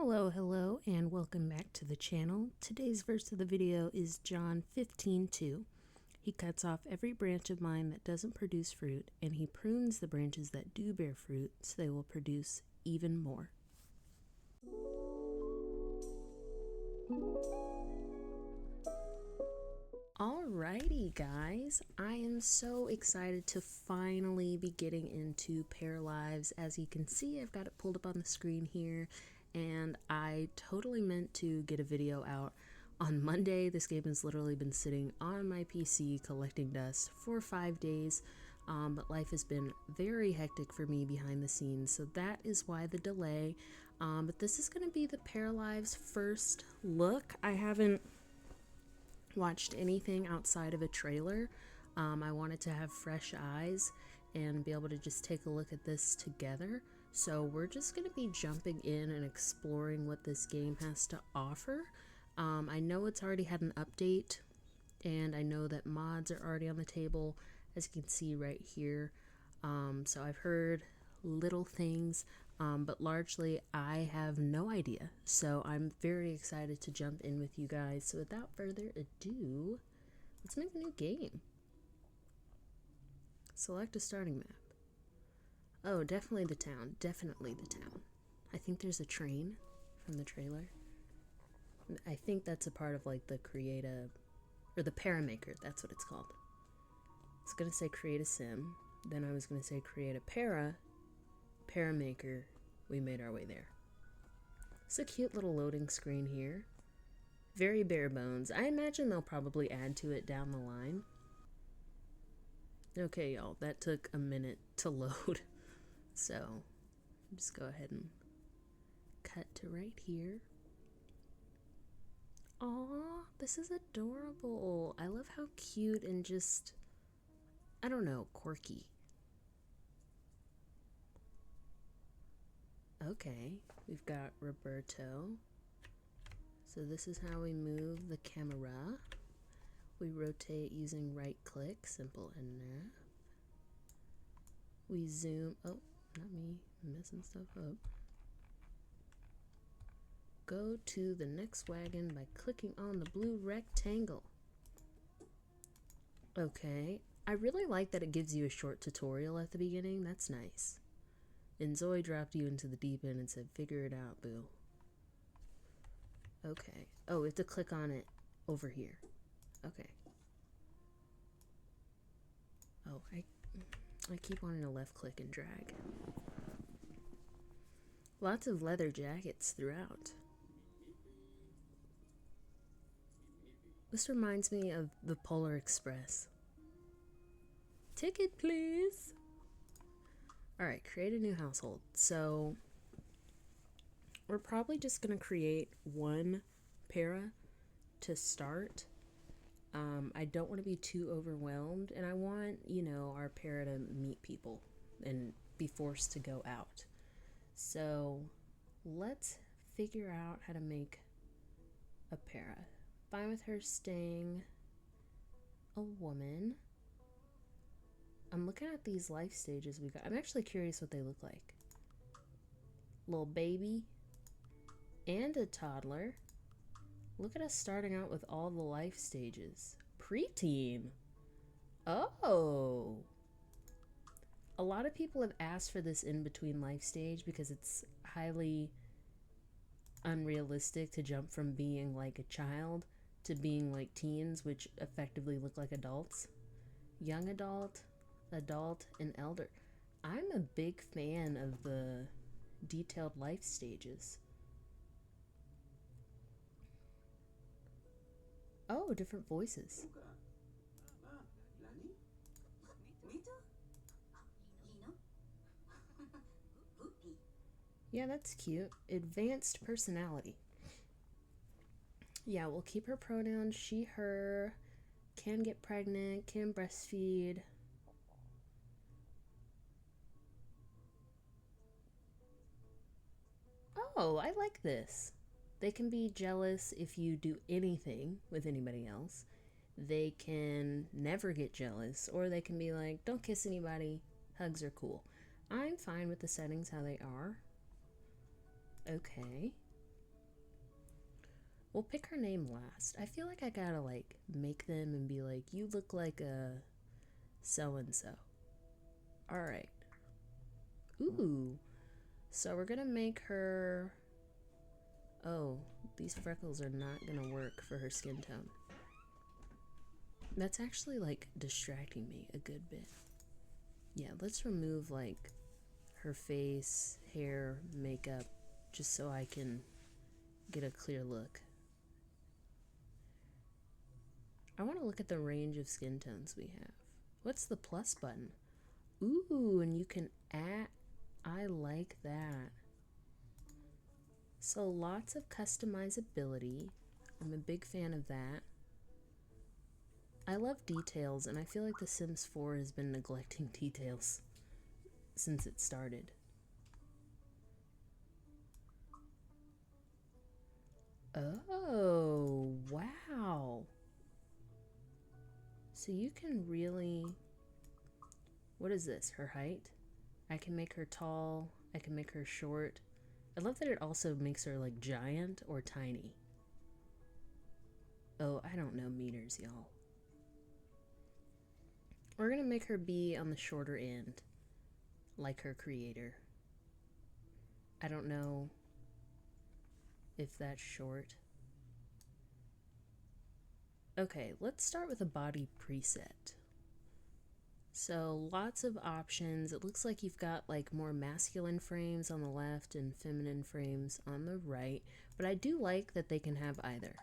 Hello, and welcome back to the channel. Today's verse of the video is John 15:2. He cuts off every branch of mine that doesn't produce fruit, and he prunes the branches that do bear fruit, so they will produce even more. Alrighty guys, I am so excited to finally be getting into PARALIVES. As you can see, I've got it pulled up on the screen here, and I totally meant to get a video out on Monday. This game has literally been sitting on my PC collecting dust for 5 days, but life has been very hectic for me behind the scenes, so that is why the delay. But this is going to be the PARALIVES first look. I haven't watched anything outside of a trailer. I wanted to have fresh eyes and be able to just take a look at this together. So we're just going to be jumping in and exploring what this game has to offer. I know it's already had an update, and I know that mods are already on the table, as you can see right here. So I've heard little things, but largely I have no idea. So I'm very excited to jump in with you guys. So without further ado, let's make a new game. Select a starting map. Oh, definitely the town. Definitely the town. I think there's a train from the trailer. I think that's a part of like the create a, or the paramaker, that's what it's called. It's gonna say create a sim, then I was gonna say create a paramaker. We made our way there. It's a cute little loading screen here. Very bare bones. I imagine they'll probably add to it down the line. Okay, y'all, that took a minute to load. So, just go ahead and cut to right here. Aw, this is adorable. I love how cute and just, I don't know, quirky. Okay, we've got Roberto. So this is how we move the camera. We rotate using right click, simple enough. We zoom, oh, not me, I'm messing stuff up. Go to the next wagon by clicking on the blue rectangle. Okay, I really like that it gives you a short tutorial at the beginning. That's nice. And Zoe dropped you into the deep end and said, figure it out, boo. Okay. Oh, we have to click on it over here. Okay. Oh, I keep wanting to left click and drag. Lots of leather jackets throughout. This reminds me of the Polar Express. Ticket, please. Alright, create a new household. So we're probably just going to create one para to start. I don't want to be too overwhelmed, and I want, you know, our para to meet people and be forced to go out. So let's figure out how to make a para. Fine with her staying a woman. I'm looking at these life stages we got. I'm actually curious what they look like. Little baby and a toddler. Look at us starting out with all the life stages. Preteen. Oh. A lot of people have asked for this in-between life stage because it's highly unrealistic to jump from being like a child to being like teens, which effectively look like adults. Young adult, adult, and elder. I'm a big fan of the detailed life stages. Oh, different voices. Yeah, that's cute. Advanced personality. Yeah, we'll keep her pronouns she, her, can get pregnant, can breastfeed. Oh, I like this. They can be jealous if you do anything with anybody else. They can never get jealous, or they can be like, don't kiss anybody, hugs are cool. I'm fine with the settings how they are. Okay. We'll pick her name last. I feel like I gotta like make them and be like, you look like a so-and-so. Alright. Ooh. So we're gonna make her... Oh, these freckles are not gonna work for her skin tone. That's actually like distracting me a good bit. Yeah, let's remove like her face, hair, makeup, just so I can get a clear look. I want to look at the range of skin tones we have. What's the plus button? Ooh, and you can add... I like that. So lots of customizability. I'm a big fan of that. I love details, and I feel like The Sims 4 has been neglecting details since it started. Oh, wow. So you can really... What is this? Her height? I can make her tall. I can make her short. I love that it also makes her like giant or tiny. Oh, I don't know meters, y'all. We're gonna make her be on the shorter end, like her creator. I don't know if that's short. Okay, let's start with a body preset. So lots of options. It looks like you've got like more masculine frames on the left and feminine frames on the right, but I do like that they can have either.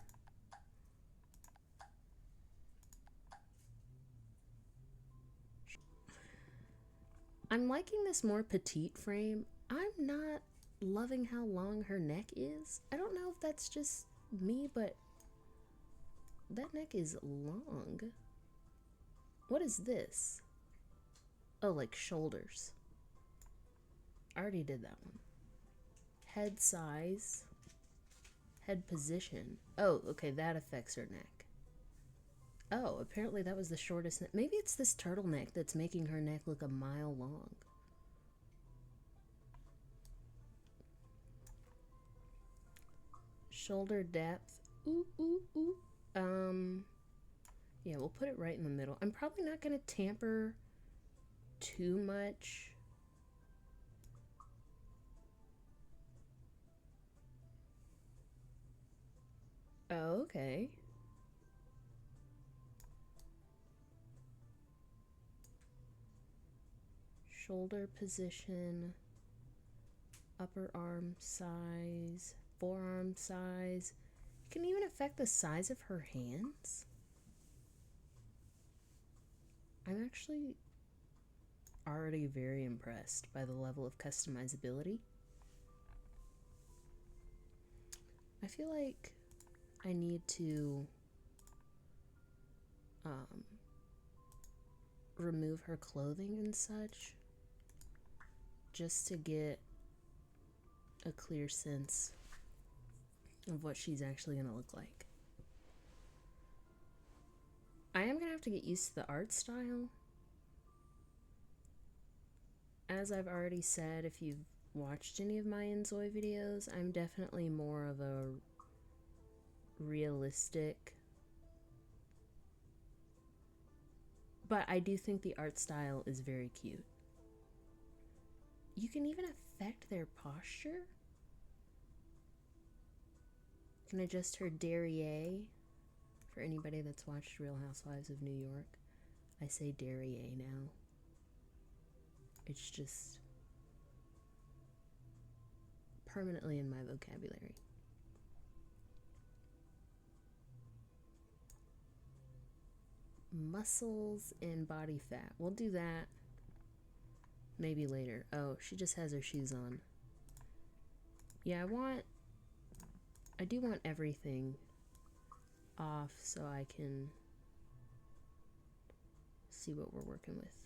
I'm liking this more petite frame. I'm not loving how long her neck is. I don't know if that's just me, but that neck is long. What is this? Oh, like shoulders. I already did that one. Head size. Head position. Oh, okay, that affects her neck. Oh, apparently that was the shortest neck. Maybe it's this turtleneck that's making her neck look a mile long. Shoulder depth. Ooh, ooh, ooh. Yeah, we'll put it right in the middle. I'm probably not going to tamper too much. Oh, okay. Shoulder position, upper arm size, forearm size. You can even affect the size of her hands. I'm actually already very impressed by the level of customizability. I feel like I need to remove her clothing and such just to get a clear sense of what she's actually going to look like. I am going to have to get used to the art style. As I've already said, if you've watched any of my Enzoy videos, I'm definitely more of a realistic, but I do think the art style is very cute. You can even affect their posture. You can adjust her derriere. For anybody that's watched Real Housewives of New York, I say derriere now. It's just permanently in my vocabulary. Muscles and body fat. We'll do that maybe later. Oh, she just has her shoes on. Yeah, I do want everything off so I can see what we're working with.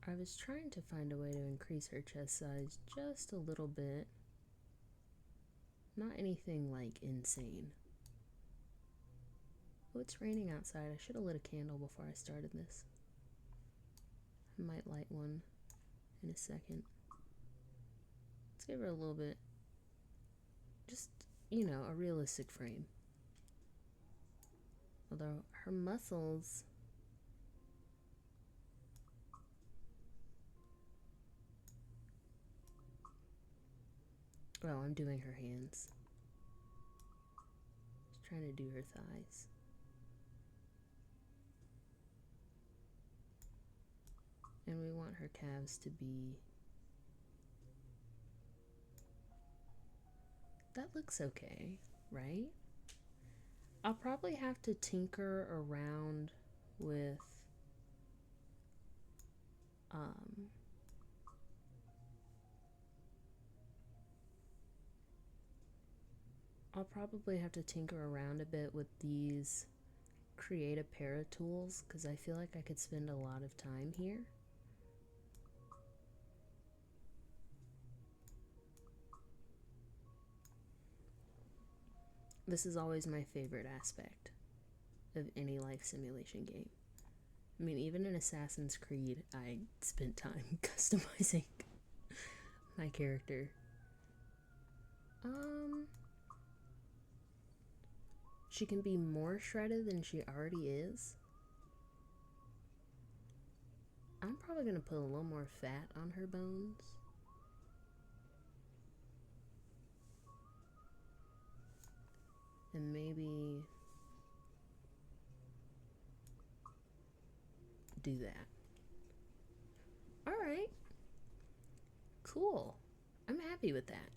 I was trying to find a way to increase her chest size just a little bit. Not anything like insane. Oh, it's raining outside. I should have lit a candle before I started this. I might light one in a second. Let's give her a little bit, just, you know, a realistic frame. Although her muscles, well, I'm doing her hands. Just trying to do her thighs. And we want her calves to be, that looks okay, right? I'll probably have to tinker around with I'll probably have to tinker around a bit with these create a para tools, because I feel like I could spend a lot of time here. This is always my favorite aspect of any life simulation game. I mean, even in Assassin's Creed, I spent time customizing my character. She can be more shredded than she already is. I'm probably gonna put a little more fat on her bones. And maybe do that. Alright. Cool. I'm happy with that.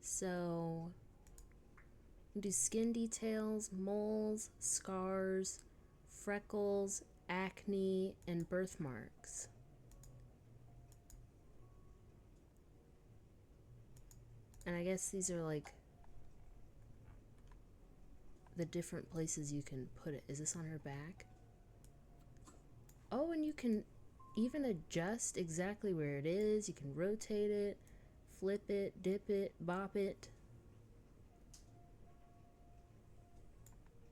So, do skin details, moles, scars, freckles, acne, and birthmarks. And I guess these are like the different places you can put it. Is this on her back? Oh, and you can even adjust exactly where it is. You can rotate it, flip it, dip it, bop it.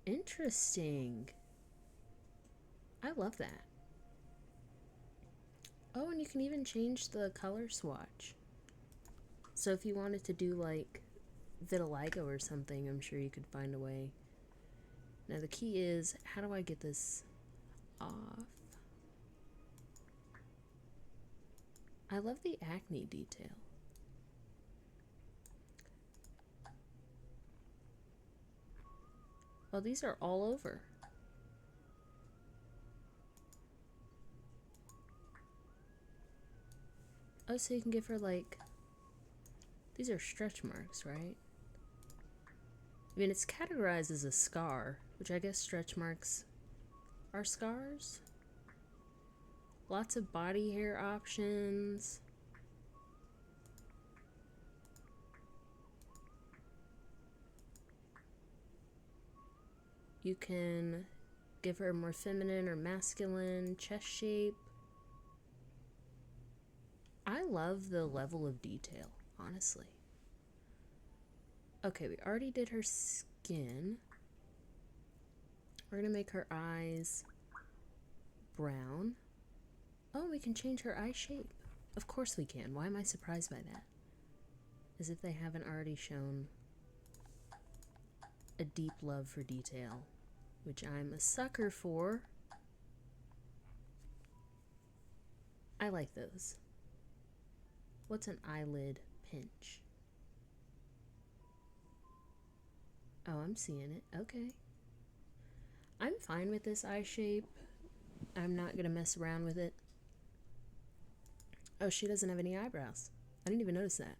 Interesting. I love that. Oh, and you can even change the color swatch. So if you wanted to do like vitiligo or something, I'm sure you could find a way. Now the key is, how do I get this off? I love the acne detail. Oh, these are all over. Oh, so you can give her like, these are stretch marks, right? I mean, it's categorized as a scar, which I guess stretch marks are scars. Lots of body hair options. You can give her a more feminine or masculine chest shape. I love the level of detail, honestly. Okay, we already did her skin. We're gonna make her eyes brown. Oh, we can change her eye shape. Of course we can. Why am I surprised by that? As if they haven't already shown a deep love for detail, which I'm a sucker for. I like those. What's an eyelid pinch? Oh, I'm seeing it. Okay. I'm fine with this eye shape. I'm not gonna mess around with it. Oh, she doesn't have any eyebrows. I didn't even notice that.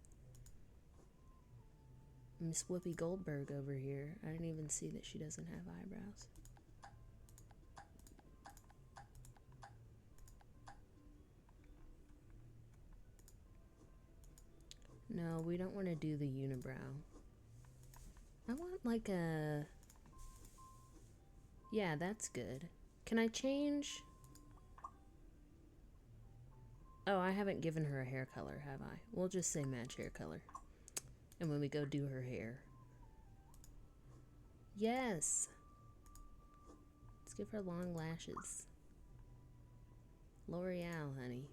Miss Whoopi Goldberg over here. I didn't even see that she doesn't have eyebrows. No, we don't want to do the unibrow. I want like a... Yeah, that's good. Can I change? Oh, I haven't given her a hair color, have I? We'll just say match hair color. And when we go do her hair. Yes! Let's give her long lashes. L'Oreal, honey.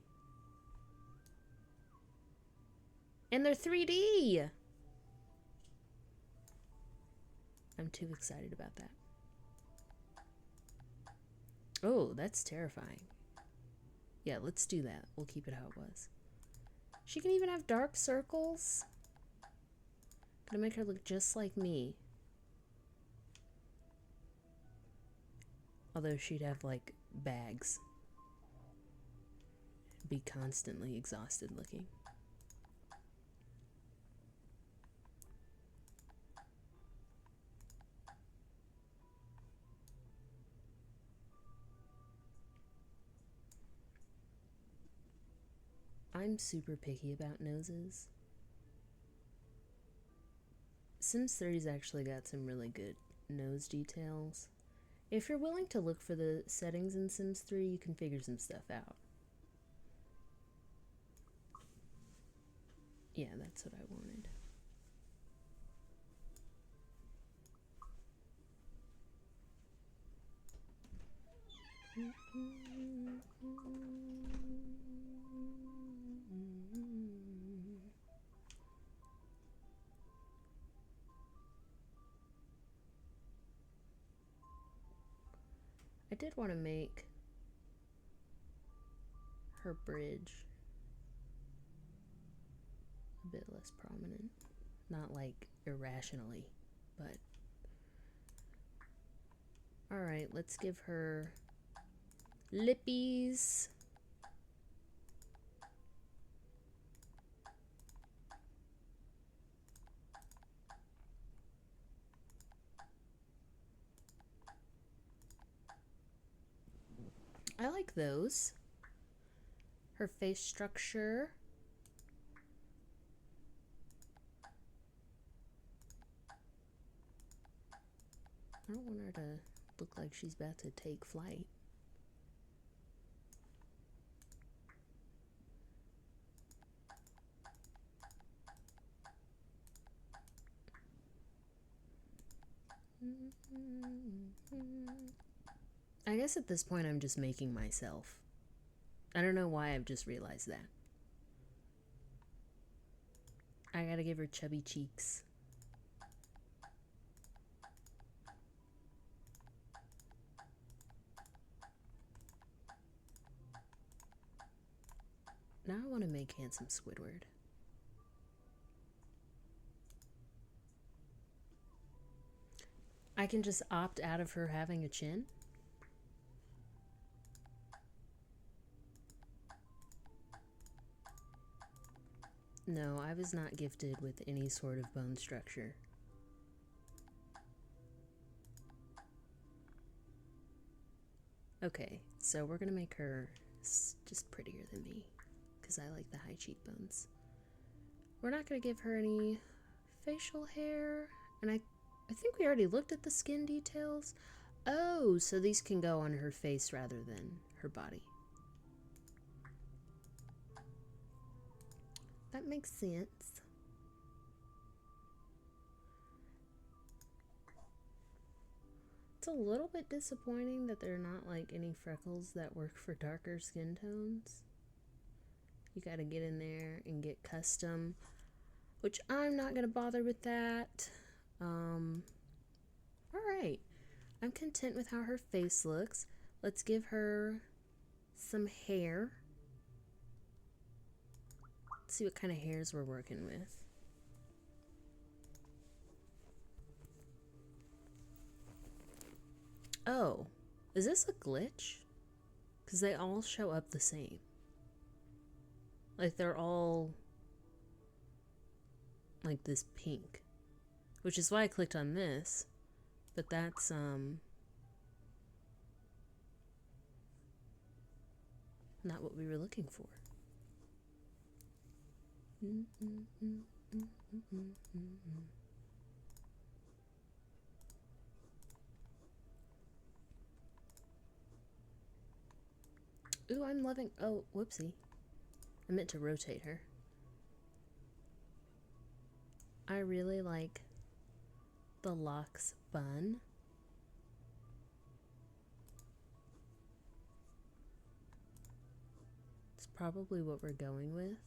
And they're 3D! I'm too excited about that. Oh, that's terrifying. Yeah, let's do that. We'll keep it how it was. She can even have dark circles. Gonna make her look just like me. Although she'd have, like, bags. Be constantly exhausted looking. I'm super picky about noses. Sims 3's actually got some really good nose details. If you're willing to look for the settings in Sims 3, you can figure some stuff out. Yeah, that's what I wanted. I did want to make her bridge a bit less prominent. Not like irrationally, but... Alright, let's give her lippies. I like those. Her face structure. I don't want her to look like she's about to take flight. I guess at this point I'm just making myself. I don't know why I've just realized that. I gotta give her chubby cheeks. Now I want to make handsome Squidward. I can just opt out of her having a chin. No, I was not gifted with any sort of bone structure. Okay, so we're gonna make her just prettier than me, because I like the high cheekbones. We're not gonna give her any facial hair, and I think we already looked at the skin details. Oh, so these can go on her face rather than her body. That makes sense. It's a little bit disappointing that there are not like any freckles that work for darker skin tones. You gotta get in there and get custom, which I'm not gonna bother with that. Alright, I'm content with how her face looks. Let's give her some hair. Let's see what kind of hairs we're working with. Oh, is this a glitch? Because they all show up the same. Like they're all like this pink. Which is why I clicked on this. But that's not what we were looking for. Ooh, I'm loving... Oh, whoopsie. I meant to rotate her. I really like the locks bun. It's probably what we're going with.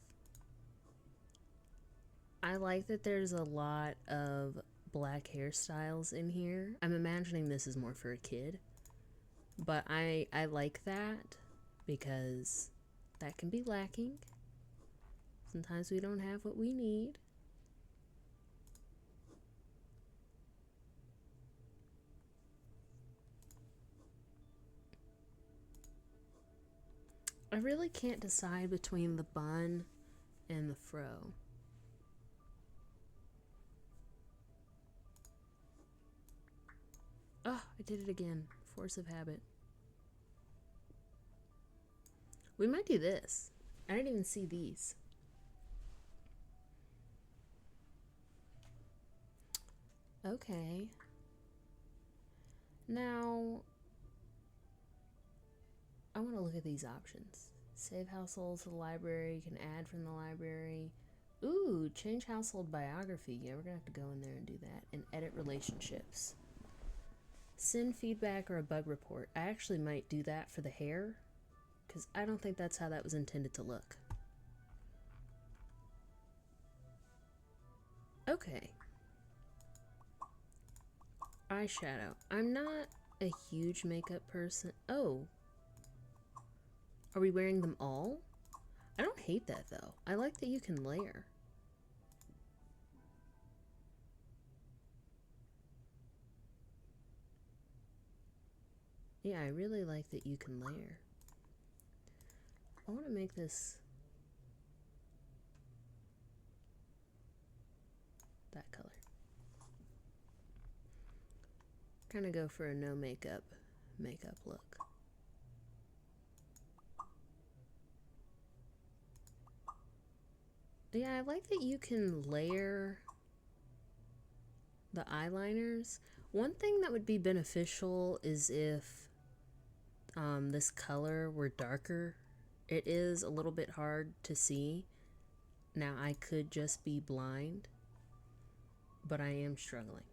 I like that there's a lot of black hairstyles in here. I'm imagining this is more for a kid, but I like that because that can be lacking. Sometimes we don't have what we need. I really can't decide between the bun and the fro. Oh, I did it again. Force of habit. We might do this. I didn't even see these. Okay. Now, I want to look at these options. Save household to the library. You can add from the library. Ooh, change household biography. Yeah, we're going to have to go in there and do that. And edit relationships. Send feedback or a bug report. I actually might do that for the hair, because I don't think that's how that was intended to look. Okay. Eyeshadow. I'm not a huge makeup person. Oh. Are we wearing them all? I don't hate that though. I like that you can layer. Yeah, I really like that you can layer. I want to make this that color. Kind of go for a no makeup look. Yeah, I like that you can layer the eyeliners. One thing that would be beneficial is if this color were darker. It is a little bit hard to see. Now, I could just be blind, but I am struggling.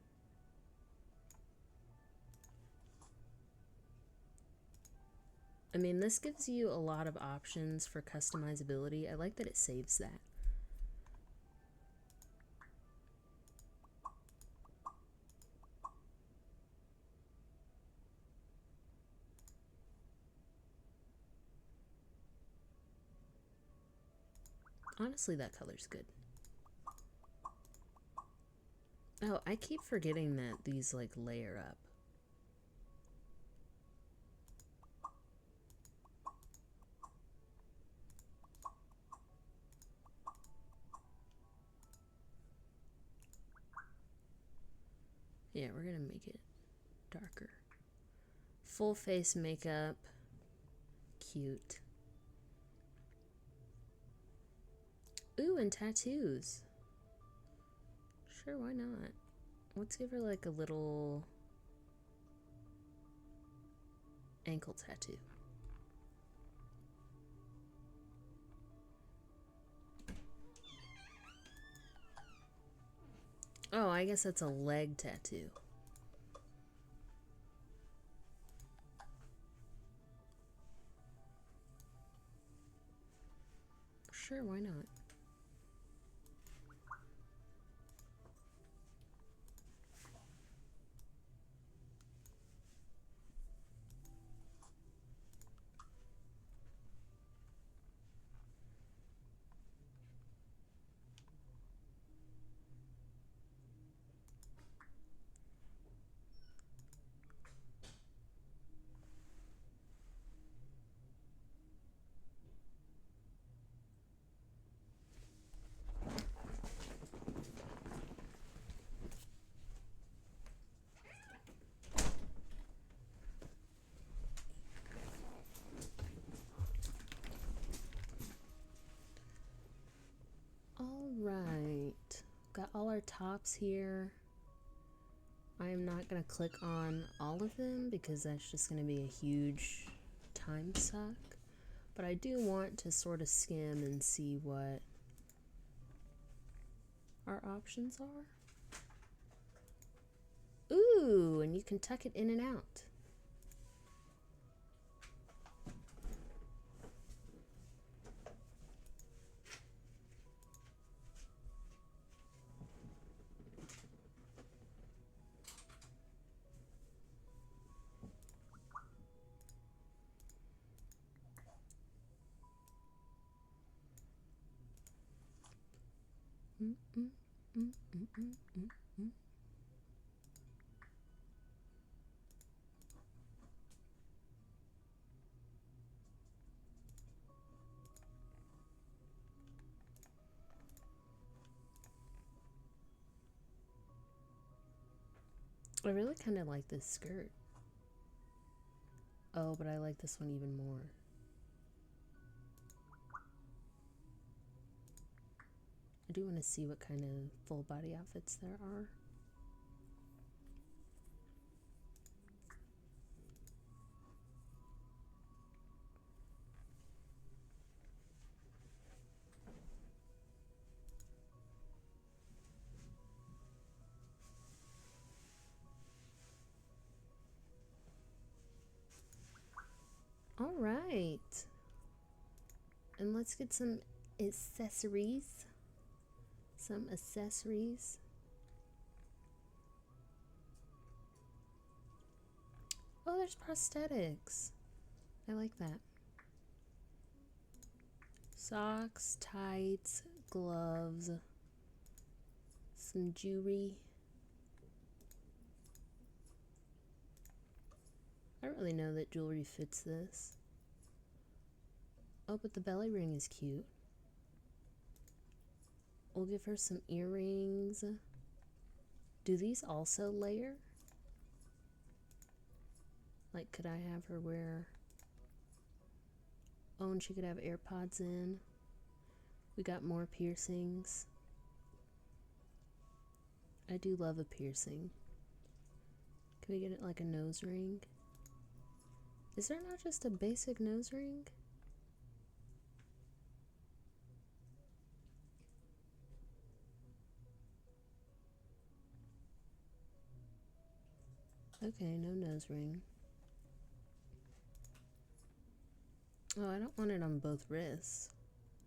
I mean, this gives you a lot of options for customizability. I like that it saves that. Honestly, that color's good. Oh, I keep forgetting that these like layer up. Yeah, we're gonna make it darker. Full face makeup. Cute. Ooh, and tattoos. Sure, why not? Let's give her like a little ankle tattoo. Oh, I guess that's a leg tattoo. Sure, why not? Alright, got all our tops here. I am not going to click on all of them because that's just going to be a huge time suck. But I do want to sort of skim and see what our options are. Ooh, and you can tuck it in and out. I really kind of like this skirt. Oh, but I like this one even more. I do want to see what kind of full body outfits there are. All right. And let's get some accessories. Some accessories. Oh, there's prosthetics. I like that. Socks, tights, gloves, some jewelry. I don't really know that jewelry fits this. Oh, but the belly ring is cute. We'll give her some earrings. Do these also layer? Like, could I have her wear... Oh, and she could have AirPods in. We got more piercings. I do love a piercing. Can we get it like a nose ring? Is there not just a basic nose ring? Okay, no nose ring. Oh, I don't want it on both wrists.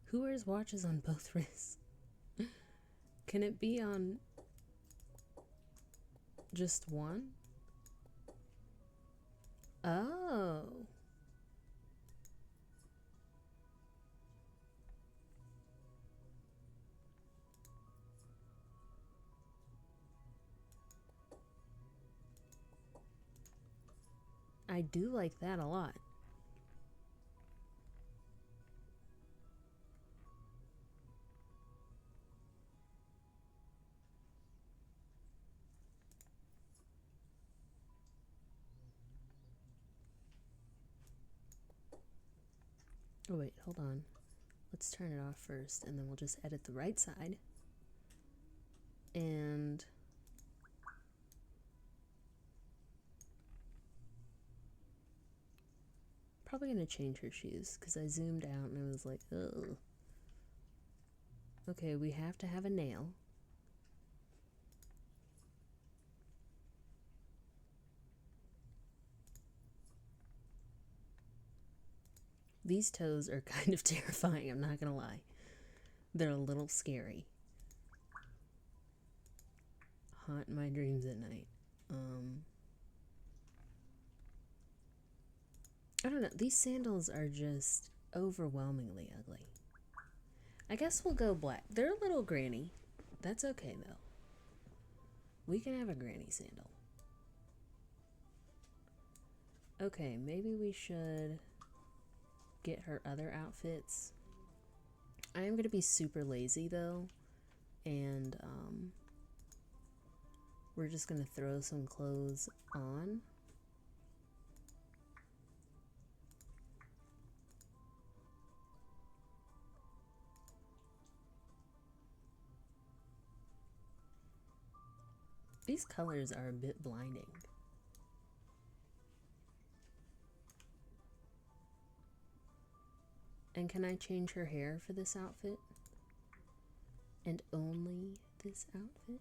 Who wears watches on both wrists? Can it be on just one? Oh. I do like that a lot. Oh wait, hold on. Let's turn it off first and then we'll just edit the right side. And probably gonna change her shoes because I zoomed out and I was like, ugh. Okay, we have to have a nail. These toes are kind of terrifying, I'm not gonna lie. They're a little scary. Haunt my dreams at night. I don't know, these sandals are just overwhelmingly ugly. I guess we'll go black. They're a little granny. That's okay though. We can have a granny sandal. Okay, maybe we should get her other outfits. I am going to be super lazy though, and we're just going to throw some clothes on. These colors are a bit blinding. And can I change her hair for this outfit? And only this outfit?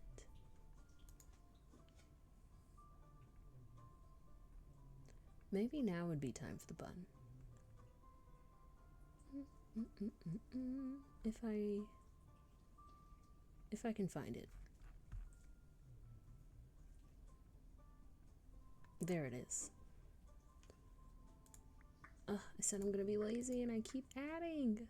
Maybe now would be time for the bun. If I can find it. There it is. Ugh, I said I'm gonna be lazy and I keep adding.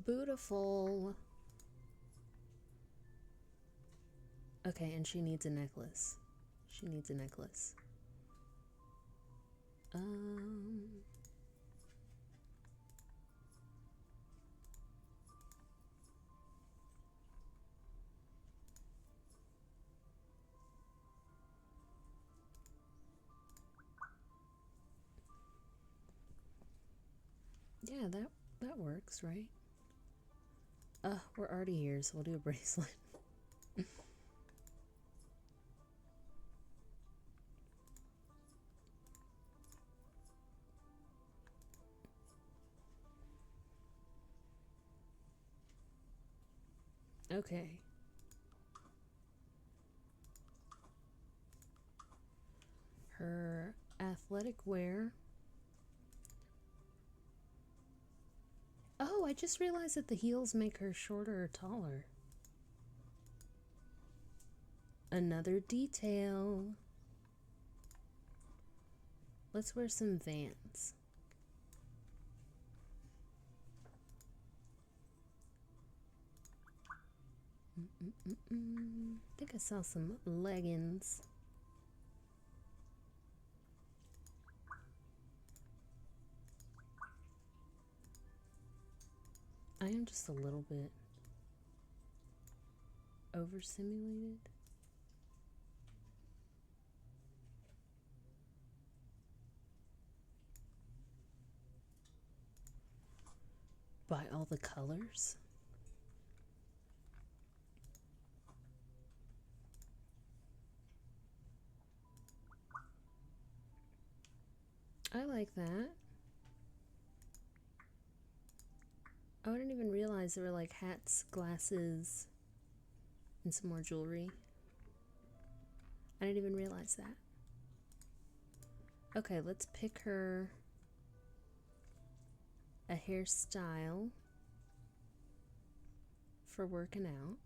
beautiful. Okay, and she needs a necklace. She needs a necklace. Yeah, that works, right? We're already here, so we'll do a bracelet. Okay. Her athletic wear. Oh, I just realized that the heels make her shorter or taller. Another detail. Let's wear some Vans. I think I saw some leggings. I am just a little bit overstimulated. By all the colors. I like that. Oh, I didn't even realize there were like hats, glasses, and some more jewelry. I didn't even realize that. Okay, let's pick her a hairstyle for working out.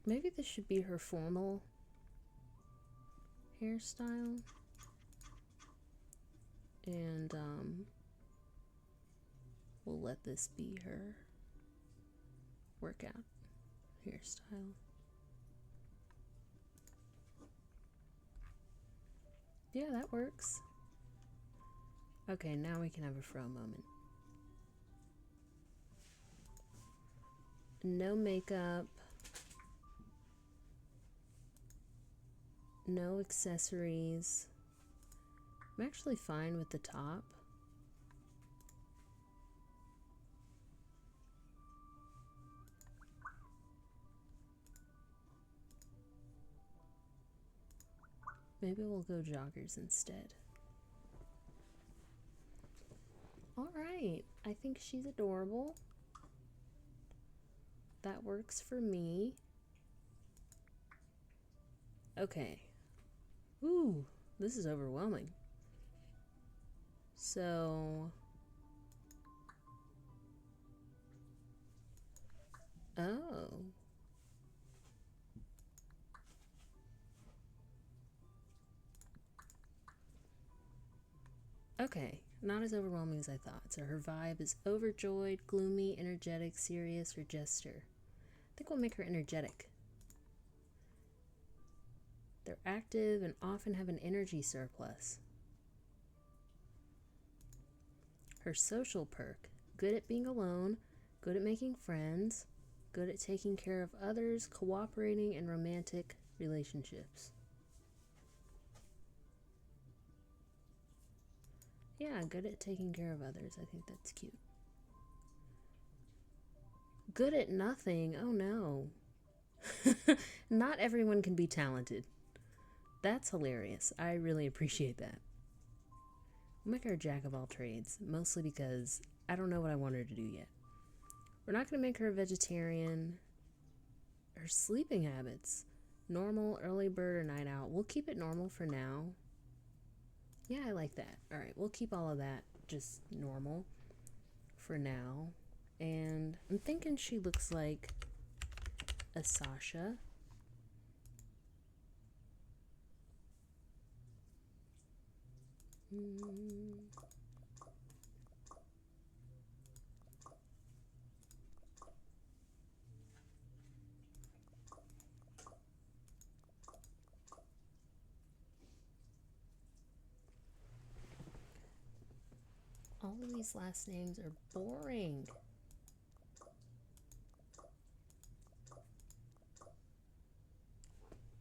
Maybe this should be her formal hairstyle. And we'll let this be her workout hairstyle. Yeah, that works. Okay, now we can have a fro moment. No makeup. No accessories. I'm actually fine with the top. Maybe we'll go joggers instead. Alright, I think she's adorable. That works for me. Okay. Ooh, this is overwhelming. So... Oh. Okay, not as overwhelming as I thought. So her vibe is overjoyed, gloomy, energetic, serious, or jester. I think we'll make her energetic. They're active and often have an energy surplus. Her social perk: good at being alone, good at making friends, good at taking care of others, cooperating in romantic relationships. Yeah, good at taking care of others. I think that's cute. Good at nothing. Oh no. Not everyone can be talented. That's hilarious. I really appreciate that. We'll make her a jack of all trades, mostly because I don't know what I want her to do yet. We're not going to make her a vegetarian. Her sleeping habits: normal, early bird, or night owl. We'll keep it normal for now. Yeah, I like that. All right, we'll keep all of that just normal for now. And I'm thinking she looks like a Sasha. All of these last names are boring.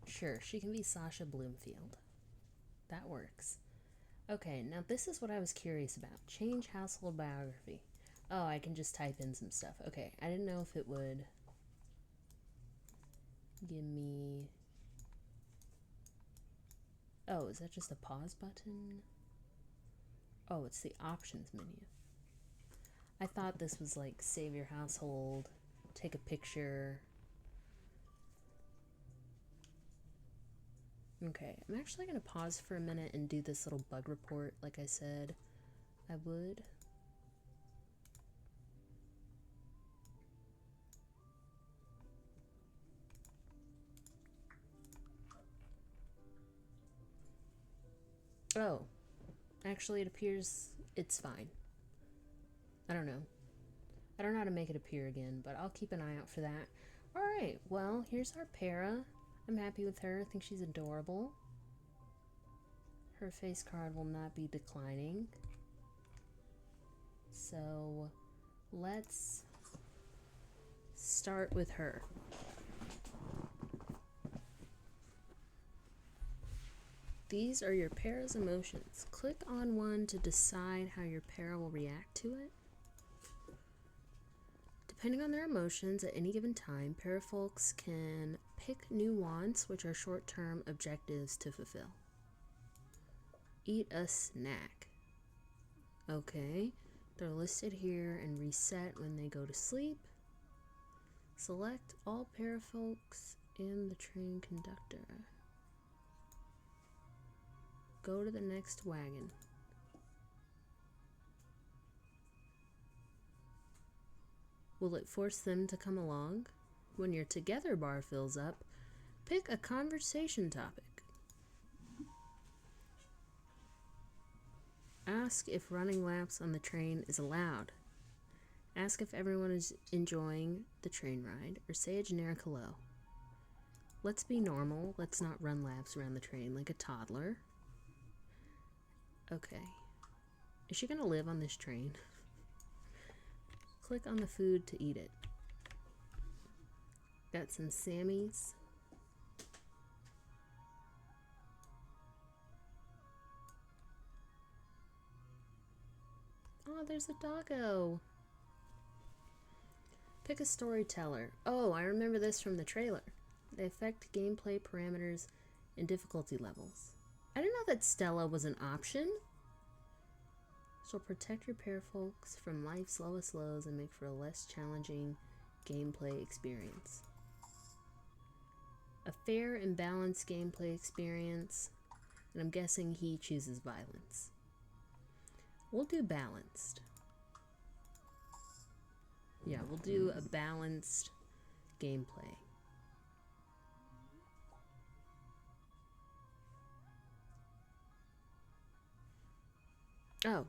Sure, she can be Sasha Bloomfield. That works. Okay, now this is what I was curious about. Change household biography. Oh, I can just type in some stuff. Okay, I didn't know if it would give me... Oh, is that just a pause button? Oh, it's the options menu. I thought this was like save your household, take a picture. Okay, I'm actually going to pause for a minute and do this little bug report like I said I would. Oh, actually it appears it's fine. I don't know. I don't know how to make it appear again, but I'll keep an eye out for that. Alright, well, here's our para. I'm happy with her. I think she's adorable. Her face card will not be declining. So, let's start with her. These are your para's emotions. Click on one to decide how your para will react to it. Depending on their emotions at any given time, para folks can pick new wants, which are short-term objectives to fulfill. Eat a snack. Okay, they're listed here and reset when they go to sleep. Select all para folks and the train conductor. Go to the next wagon. Will it force them to come along? When your together bar fills up, pick a conversation topic. Ask if running laps on the train is allowed. Ask if everyone is enjoying the train ride, or say a generic hello. Let's be normal. Let's not run laps around the train like a toddler. Okay. Is she gonna live on this train? Click on the food to eat it. Got some Sammys. Oh, there's a doggo. Pick a storyteller. Oh, I remember this from the trailer. They affect gameplay parameters and difficulty levels. I didn't know that Stella was an option. So protect your para folks from life's lowest lows and make for a less challenging gameplay experience. A fair and balanced gameplay experience, and I'm guessing he chooses violence. We'll do balanced. Yeah, we'll do a balanced gameplay. Oh.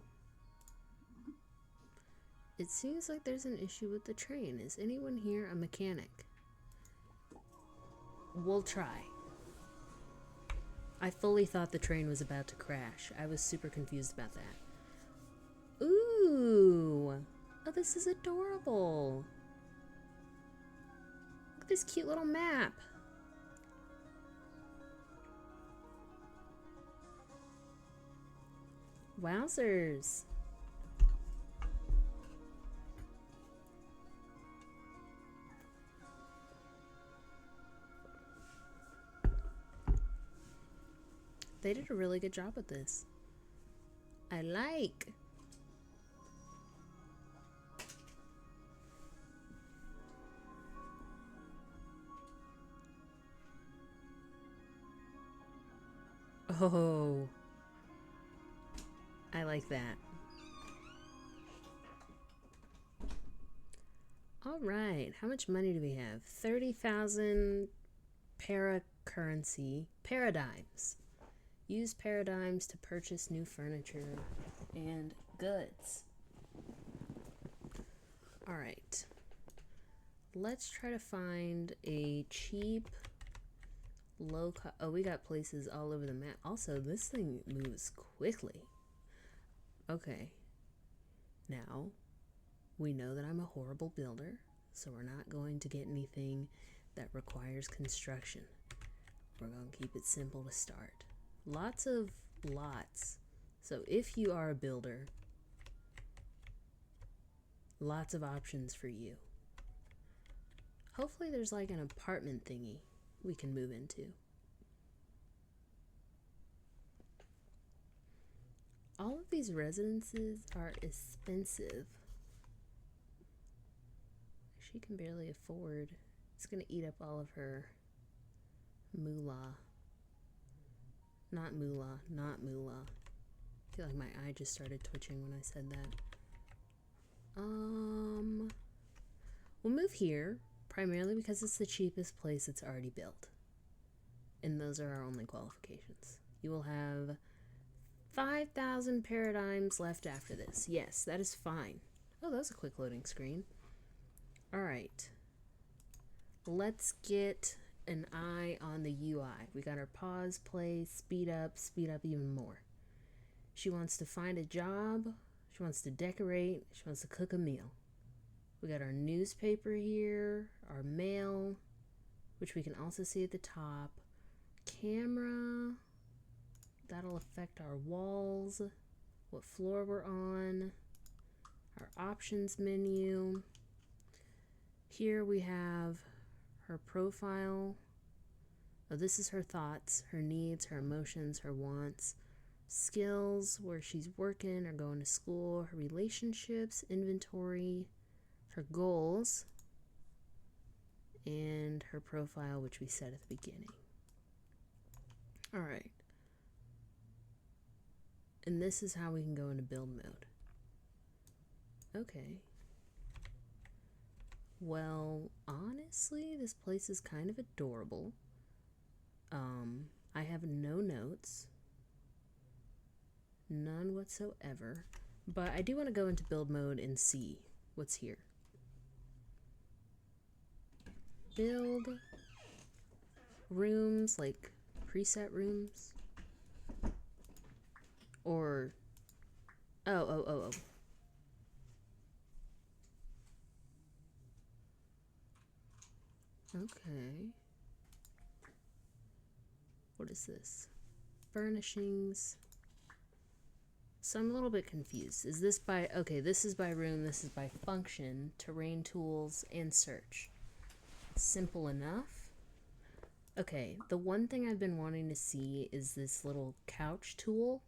It seems like there's an issue with the train. Is anyone here a mechanic? We'll try. I fully thought the train was about to crash. I was super confused about that. Ooh! Oh, this is adorable. Look at this cute little map. Wowzers. They did a really good job with this. I like. Oh. I like that. All right, how much money do we have? 30,000 paradigms. Use paradigms to purchase new furniture and goods. All right. Let's try to find a cheap, low cost. Oh, we got places all over the map. Also, this thing moves quickly. Okay. Now, we know that I'm a horrible builder, so we're not going to get anything that requires construction. We're going to keep it simple to start. Lots of lots. So if you are a builder, lots of options for you. Hopefully there's like an apartment thingy we can move into. All of these residences are expensive. She can barely afford. It's gonna eat up all of her moolah. Not moolah, not moolah. I feel like my eye just started twitching when I said that. We'll move here, primarily because it's the cheapest place that's already built. And those are our only qualifications. You will have 5,000 paradigms left after this. Yes, that is fine. Oh, that was a quick loading screen. Alright. Let's get an eye on the UI. We got our pause, play, speed up even more. She wants to find a job. She wants to decorate. She wants to cook a meal. We got our newspaper here, our mail, which we can also see at the top. Camera. That'll affect our walls, what floor we're on, our options menu. Here we have her profile. Oh, this is her thoughts, her needs, her emotions, her wants, skills, where she's working or going to school, her relationships, inventory, her goals, and her profile, which we said at the beginning. All right. And this is how we can go into build mode. Okay. Well, honestly, this place is kind of adorable. I have no notes. None whatsoever. But I do want to go into build mode and see what's here. Build rooms, like preset rooms. Or, oh. Okay. What is this? Furnishings. So I'm a little bit confused. Is this by, okay, this is by room, this is by function, terrain tools, and search. Simple enough. Okay, the one thing I've been wanting to see is this little couch tool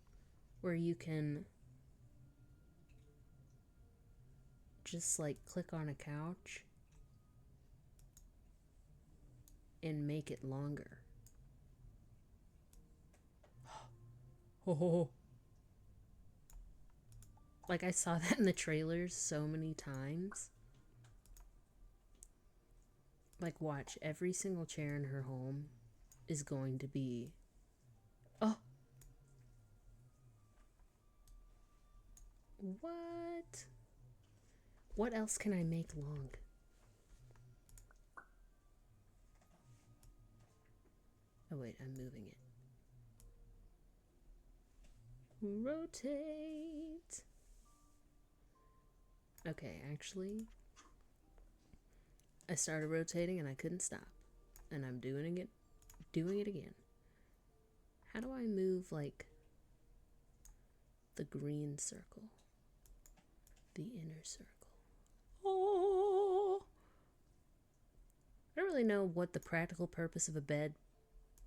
where you can just like click on a couch and make it longer. Oh. Like I saw that in the trailers so many times. Like watch, every single chair in her home is going to be, oh. What? What else can I make long? Oh wait, I'm moving it. Rotate. Okay, actually, I started rotating and I couldn't stop. And I'm doing it again. How do I move like the green circle? The inner circle. Oh! I don't really know what the practical purpose of a bed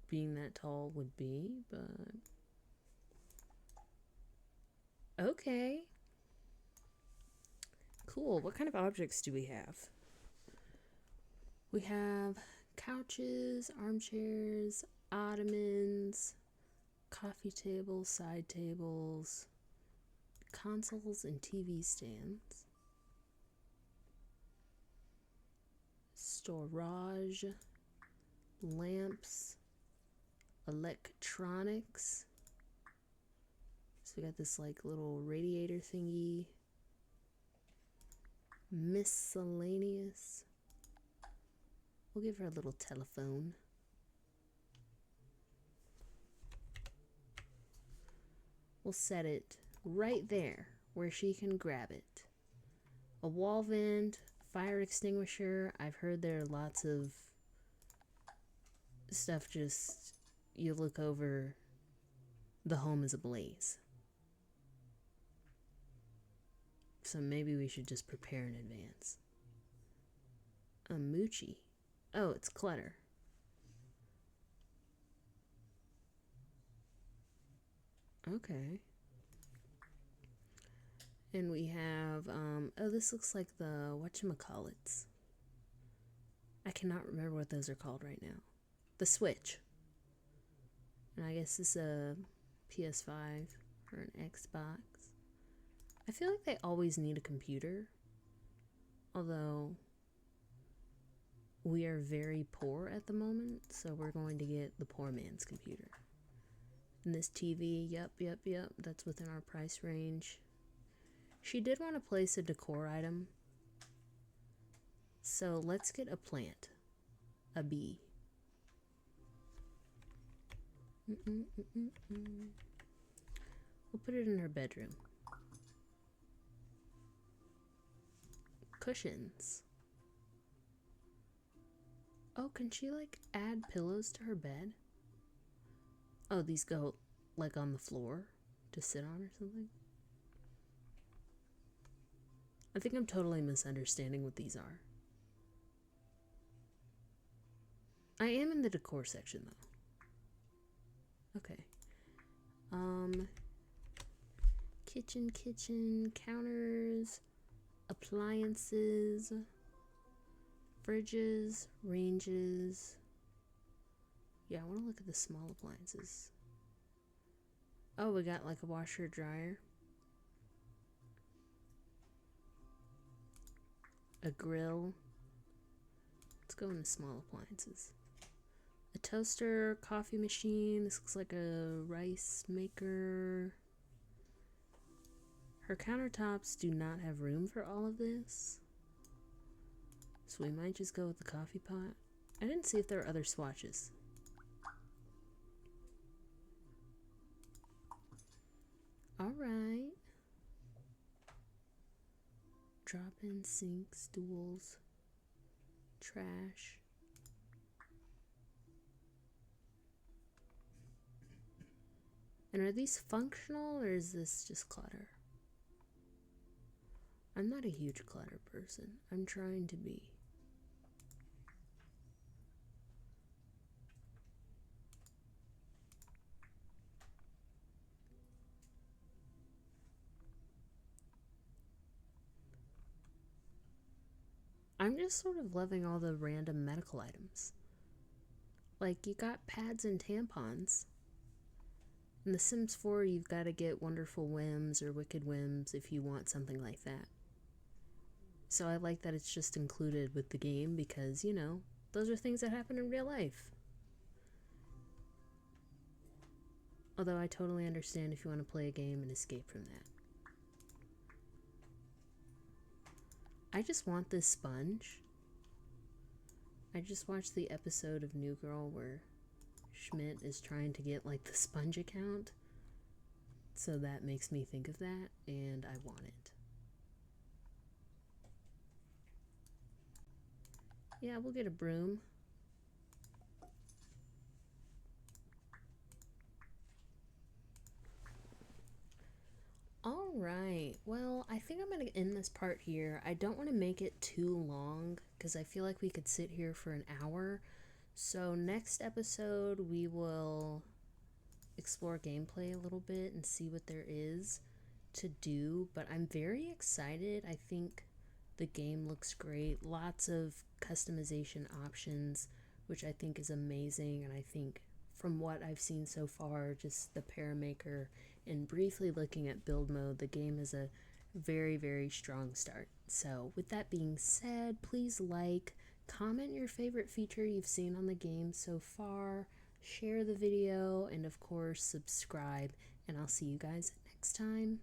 being that tall would be, but okay. Cool. What kind of objects do we have? We have couches, armchairs, ottomans, coffee tables, side tables, Consoles and TV stands. Storage. Lamps. Electronics. So we got this like little radiator thingy. Miscellaneous. We'll give her a little telephone. We'll set it right there where she can grab it. A wall vent, fire extinguisher. I've heard there are lots of stuff just you look over, the home is ablaze. So maybe we should just prepare in advance. A moochie. Oh, it's clutter. Okay. And we have, oh, this looks like the whatchamacallits. I cannot remember what those are called right now. The Switch. And I guess this is a PS5 or an Xbox. I feel like they always need a computer. Although we are very poor at the moment, so we're going to get the poor man's computer. And this TV, yep, that's within our price range. She did want to place a decor item. So let's get a plant. A bee. We'll put it in her bedroom. Cushions. Oh, can she like add pillows to her bed? Oh, these go like on the floor to sit on or something? I think I'm totally misunderstanding what these are. I am in the decor section though. Okay. Kitchen, counters, appliances, fridges, ranges. Yeah, I want to look at the small appliances. Oh, we got like a washer dryer. A grill. Let's go into small appliances. A toaster, coffee machine. This looks like a rice maker. Her countertops do not have room for all of this. So we might just go with the coffee pot. I didn't see if there were other swatches. Alright. Drop-in sink, stools, trash. And are these functional or is this just clutter? I'm not a huge clutter person. I'm trying to be. I'm just sort of loving all the random medical items. Like, you got pads and tampons. In The Sims 4, you've got to get Wonderful Whims or Wicked Whims if you want something like that. So I like that it's just included with the game because, you know, those are things that happen in real life. Although I totally understand if you want to play a game and escape from that. I just want this sponge. I just watched the episode of New Girl where Schmidt is trying to get like the sponge account. So that makes me think of that and I want it. Yeah, we'll get a broom. Alright, well, I think I'm going to end this part here. I don't want to make it too long because I feel like we could sit here for an hour. So next episode we will explore gameplay a little bit and see what there is to do. But I'm very excited. I think the game looks great. Lots of customization options, which I think is amazing. And I think from what I've seen so far, just the Paramaker and briefly looking at build mode, the game is a very strong start. So with that being said, please comment your favorite feature you've seen on the game so far, share the video, and of course subscribe, and I'll see you guys next time.